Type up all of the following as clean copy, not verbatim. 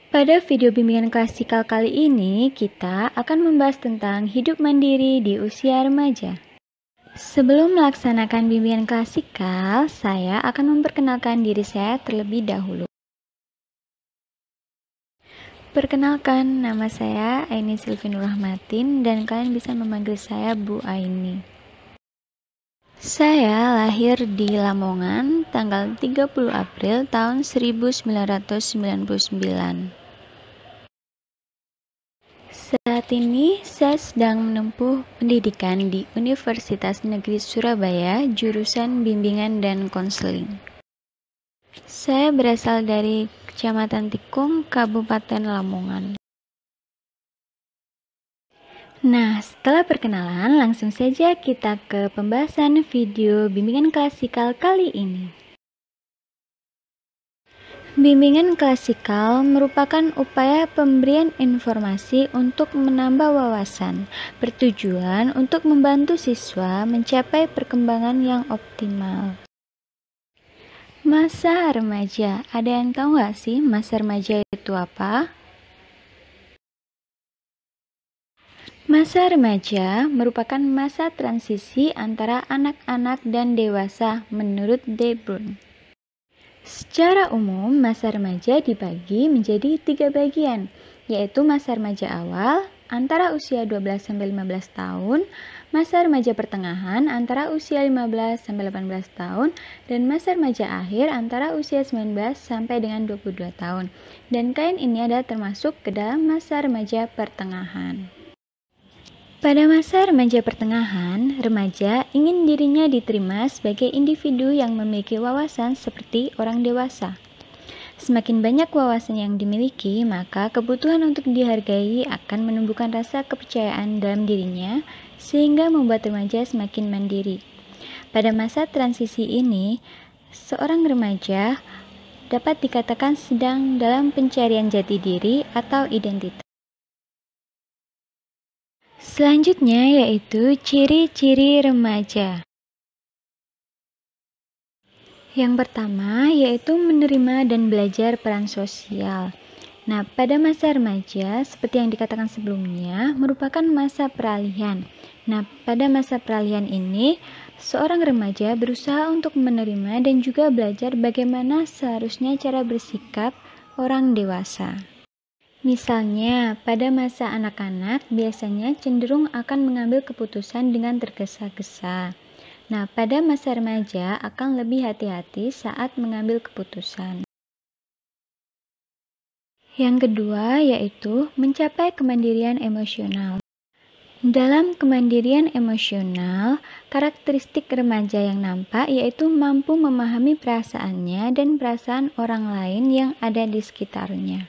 Pada video bimbingan klasikal kali ini, kita akan membahas tentang hidup mandiri di usia remaja. Sebelum melaksanakan bimbingan klasikal, saya akan memperkenalkan diri saya terlebih dahulu. Perkenalkan, nama saya Aini Silvinur Rahmatin dan kalian bisa memanggil saya Bu Aini. Saya lahir di Lamongan tanggal 30 April tahun 1999. Saat ini saya sedang menempuh pendidikan di Universitas Negeri Surabaya, jurusan bimbingan dan konseling. Saya berasal dari Kecamatan Tikung, Kabupaten Lamongan. Nah, setelah perkenalan, langsung saja kita ke pembahasan video bimbingan klasikal kali ini. Bimbingan klasikal merupakan upaya pemberian informasi untuk menambah wawasan, bertujuan untuk membantu siswa mencapai perkembangan yang optimal. Masa remaja, ada yang tahu nggak sih masa remaja itu apa? Masa remaja merupakan masa transisi antara anak-anak dan dewasa menurut De Bruin. Secara umum, masa remaja dibagi menjadi 3 bagian, yaitu masa remaja awal antara usia 12-15 tahun, masa remaja pertengahan antara usia 15-18 tahun, dan masa remaja akhir antara usia 19 sampai dengan 22 tahun. Dan kalian ini adalah termasuk ke dalam masa remaja pertengahan. Pada masa remaja pertengahan, remaja ingin dirinya diterima sebagai individu yang memiliki wawasan seperti orang dewasa. Semakin banyak wawasan yang dimiliki, maka kebutuhan untuk dihargai akan menumbuhkan rasa kepercayaan dalam dirinya, sehingga membuat remaja semakin mandiri. Pada masa transisi ini, seorang remaja dapat dikatakan sedang dalam pencarian jati diri atau identitas. Selanjutnya yaitu ciri-ciri remaja. Yang pertama yaitu menerima dan belajar peran sosial. Nah, pada masa remaja, seperti yang dikatakan sebelumnya, merupakan masa peralihan. Nah, pada masa peralihan ini, seorang remaja berusaha untuk menerima dan juga belajar bagaimana seharusnya cara bersikap orang dewasa. Misalnya, pada masa anak-anak biasanya cenderung akan mengambil keputusan dengan tergesa-gesa. Nah, pada masa remaja akan lebih hati-hati saat mengambil keputusan. Yang kedua yaitu mencapai kemandirian emosional. Dalam kemandirian emosional, karakteristik remaja yang nampak yaitu mampu memahami perasaannya dan perasaan orang lain yang ada di sekitarnya.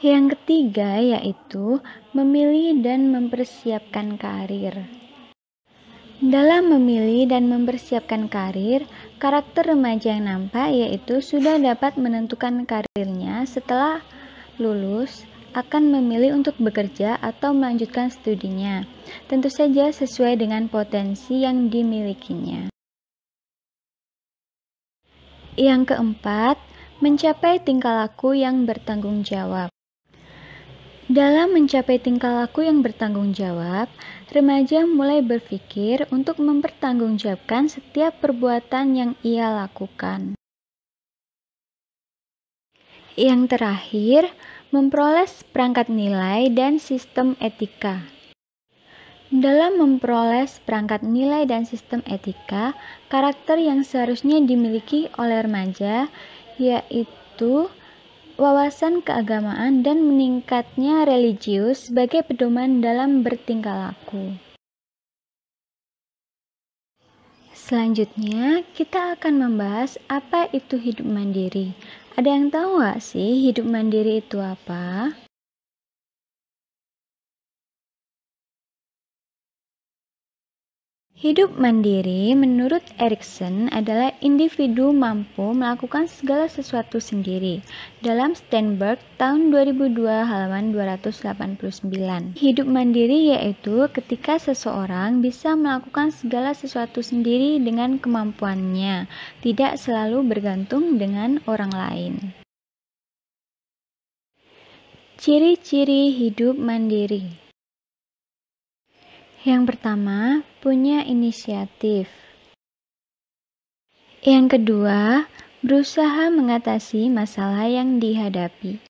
Yang ketiga yaitu memilih dan mempersiapkan karir. Dalam memilih dan mempersiapkan karir, karakter remaja yang nampak yaitu sudah dapat menentukan karirnya setelah lulus, akan memilih untuk bekerja atau melanjutkan studinya, tentu saja sesuai dengan potensi yang dimilikinya. Yang keempat, mencapai tingkah laku yang bertanggung jawab. Dalam mencapai tingkah laku yang bertanggung jawab, remaja mulai berpikir untuk mempertanggungjawabkan setiap perbuatan yang ia lakukan. Yang terakhir, memperoleh perangkat nilai dan sistem etika. Dalam memperoleh perangkat nilai dan sistem etika, karakter yang seharusnya dimiliki oleh remaja yaitu wawasan keagamaan dan meningkatnya religius sebagai pedoman dalam bertingkah laku. Selanjutnya, kita akan membahas apa itu hidup mandiri. Ada yang tahu nggak sih hidup mandiri itu apa? Hidup mandiri menurut Erikson adalah individu mampu melakukan segala sesuatu sendiri. Dalam Sternberg tahun 2002 halaman 289. Hidup mandiri yaitu ketika seseorang bisa melakukan segala sesuatu sendiri dengan kemampuannya, tidak selalu bergantung dengan orang lain. Ciri-ciri hidup mandiri. Yang pertama, punya inisiatif. Yang kedua, berusaha mengatasi masalah yang dihadapi.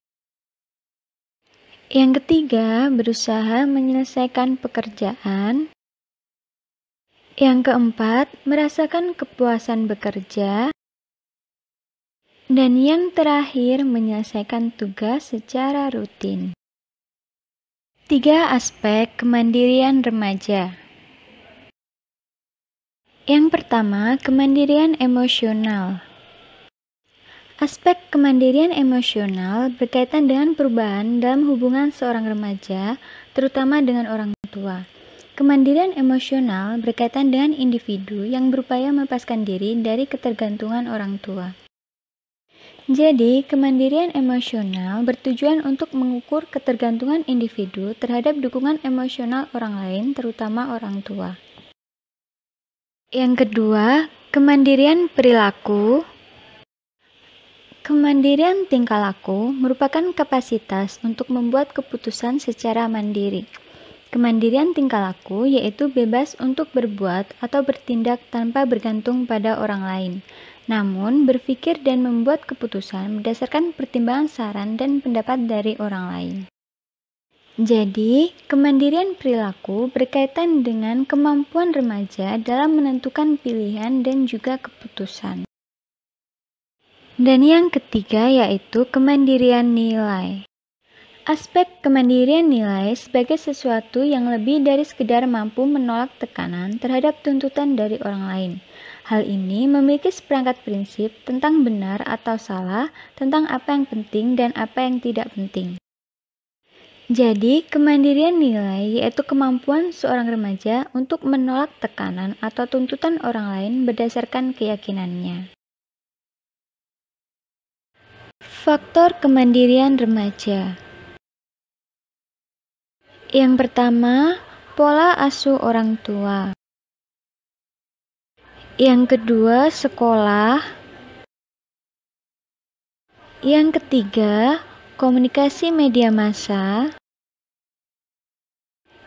Yang ketiga, berusaha menyelesaikan pekerjaan. Yang keempat, merasakan kepuasan bekerja. Dan yang terakhir, menyelesaikan tugas secara rutin. 3 aspek kemandirian remaja. Yang pertama, kemandirian emosional. Aspek kemandirian emosional berkaitan dengan perubahan dalam hubungan seorang remaja, terutama dengan orang tua. Kemandirian emosional berkaitan dengan individu yang berupaya melepaskan diri dari ketergantungan orang tua. Jadi, kemandirian emosional bertujuan untuk mengukur ketergantungan individu terhadap dukungan emosional orang lain, terutama orang tua. Yang kedua, kemandirian perilaku. Kemandirian tingkah laku merupakan kapasitas untuk membuat keputusan secara mandiri. Kemandirian tingkah laku yaitu bebas untuk berbuat atau bertindak tanpa bergantung pada orang lain, namun berpikir dan membuat keputusan berdasarkan pertimbangan saran dan pendapat dari orang lain. Jadi, kemandirian perilaku berkaitan dengan kemampuan remaja dalam menentukan pilihan dan juga keputusan. Dan yang ketiga yaitu kemandirian nilai. Aspek kemandirian nilai sebagai sesuatu yang lebih dari sekedar mampu menolak tekanan terhadap tuntutan dari orang lain. Hal ini memiliki seperangkat prinsip tentang benar atau salah, tentang apa yang penting dan apa yang tidak penting. Jadi, kemandirian nilai yaitu kemampuan seorang remaja untuk menolak tekanan atau tuntutan orang lain berdasarkan keyakinannya. Faktor kemandirian remaja. Yang pertama, pola asuh orang tua. Yang kedua, sekolah. Yang ketiga, komunikasi media massa.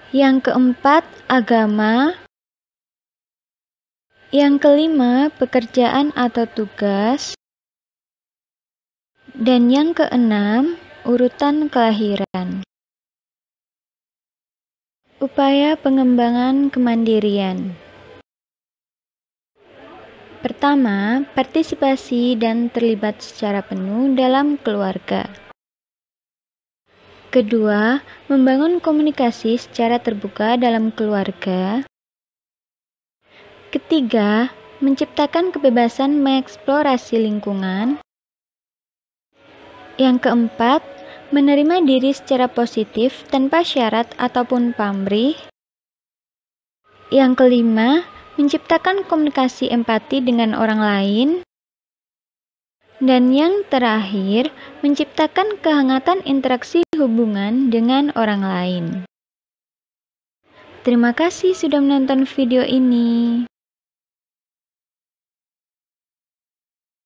Yang keempat, agama. Yang kelima, pekerjaan atau tugas. Dan yang keenam, urutan kelahiran. Upaya pengembangan kemandirian. Pertama, partisipasi dan terlibat secara penuh dalam keluarga. Kedua, membangun komunikasi secara terbuka dalam keluarga. Ketiga, menciptakan kebebasan mengeksplorasi lingkungan. Yang keempat, menerima diri secara positif tanpa syarat ataupun pamrih. Yang kelima, menciptakan komunikasi empati dengan orang lain. Dan yang terakhir, menciptakan kehangatan interaksi hubungan dengan orang lain. Terima kasih sudah menonton video ini.